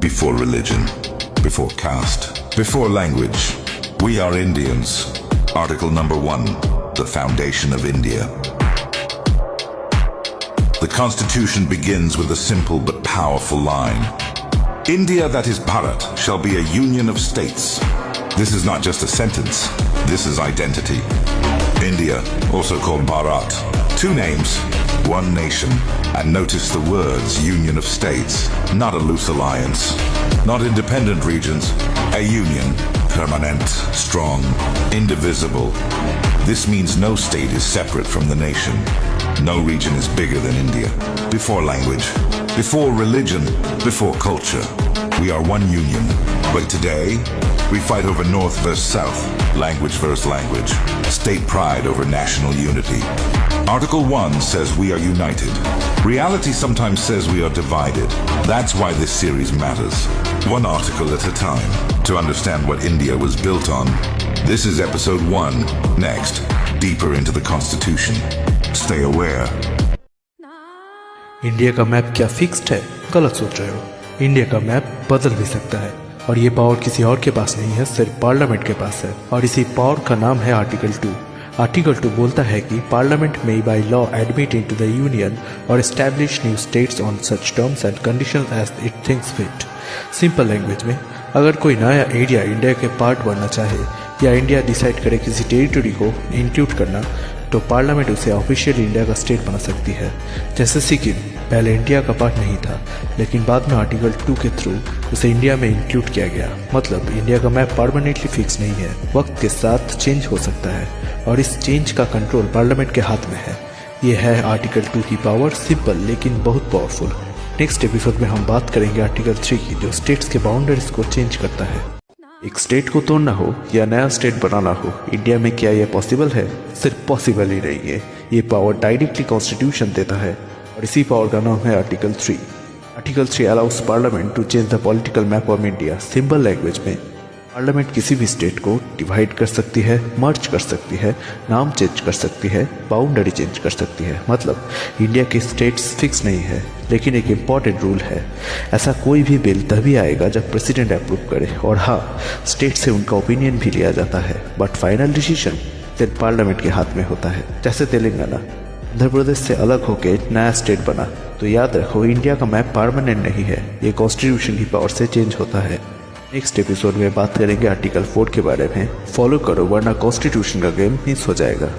before religion, before caste, before language. We are Indians. Article number 1, the foundation of India. The Constitution begins with a simple but powerful line. India, that is Bharat, shall be a union of states. This is not just a sentence. This is identity. India, also called Bharat. 2 names, 1 nation. And notice the words union of states, not a loose alliance. Not independent regions, a union. Permanent, strong, indivisible. This means no state is separate from the nation. No region is bigger than India. Before language, before religion, before culture. We are one union. But today, we fight over North versus South, language versus language, state pride over national unity. Article 1 says we are united. Reality sometimes says we are divided. That's why this series matters. One article at a time, to understand what India was built on. This is episode 1. Next, deeper into the Constitution. Stay aware. India का map क्या fixed है? गलत सोच रहे हो। India का map बदल भी सकता है और ये पावर किसी और के पास नहीं है, सिर्फ पार्लियामेंट के पास है। और इसी पावर का नाम है आर्टिकल 2। आर्टिकल 2 बोलता है कि पार्लियामेंट में by law admit into the union और establish new states on such terms and conditions as it thinks fit. Simple language में, अगर कोई नया एरिया इंडिया के पार्ट बनना चाहे या इंडिया डिसाइड करे किसी टेरिटरी को इंक्लूड करना, तो पार्लियामेंट उसे ऑफिशियली इंडिया का स्टेट बना सकती है। जैसे सिक्किम पहले इंडिया का पार्ट नहीं था, लेकिन बाद में आर्टिकल 2 के थ्रू उसे इंडिया में इंक्लूड किया गया। मतलब इंडिया का मैप परमानेंटली फिक्स नहीं है, वक्त के साथ चेंज हो सकता है और इस चेंज का कंट्रोल पार्लियामेंट के हाथ में है। ये है आर्टिकल 2 की पावर, सिंपल लेकिन बहुत पावरफुल। नेक्स्ट एपिसोड में हम बात करेंगे आर्टिकल 3 की, जो स्टेट्स के बाउंड्रीज को चेंज करता है। एक स्टेट को तोड़ना हो या नया स्टेट बनाना हो, इंडिया में क्या यह पॉसिबल है? सिर्फ पॉसिबल ही नहीं है, ये पावर डायरेक्टली कॉन्स्टिट्यूशन देता है और इसी पावर का नाम है article 3। Article 3 allows parliament to change the political map of India. Simple language में, पार्लियामेंट किसी भी स्टेट को डिवाइड कर सकती है, मर्ज कर सकती है, नाम चेंज कर सकती है, बाउंड्री चेंज कर सकती है। मतलब इंडिया के स्टेट्स फिक्स नहीं है, लेकिन एक इम्पॉर्टेंट रूल है, ऐसा कोई भी बिल तभी आएगा जब प्रेसिडेंट अप्रूव करे। और हाँ, स्टेट से उनका ओपिनियन भी लिया जाता है, बट फाइनल डिसीजन सिर्फ पार्लियामेंट के हाथ में होता है। जैसे तेलंगाना आंध्र प्रदेश से अलग होकर नया स्टेट बना, तो याद रखो इंडिया का मैप परमानेंट नहीं है, ये कॉन्स्टिट्यूशन की पावर से चेंज होता है। नेक्स्ट एपिसोड में बात करेंगे आर्टिकल 4 के बारे में। फॉलो करो वरना कॉन्स्टिट्यूशन का गेम मिस हो जाएगा।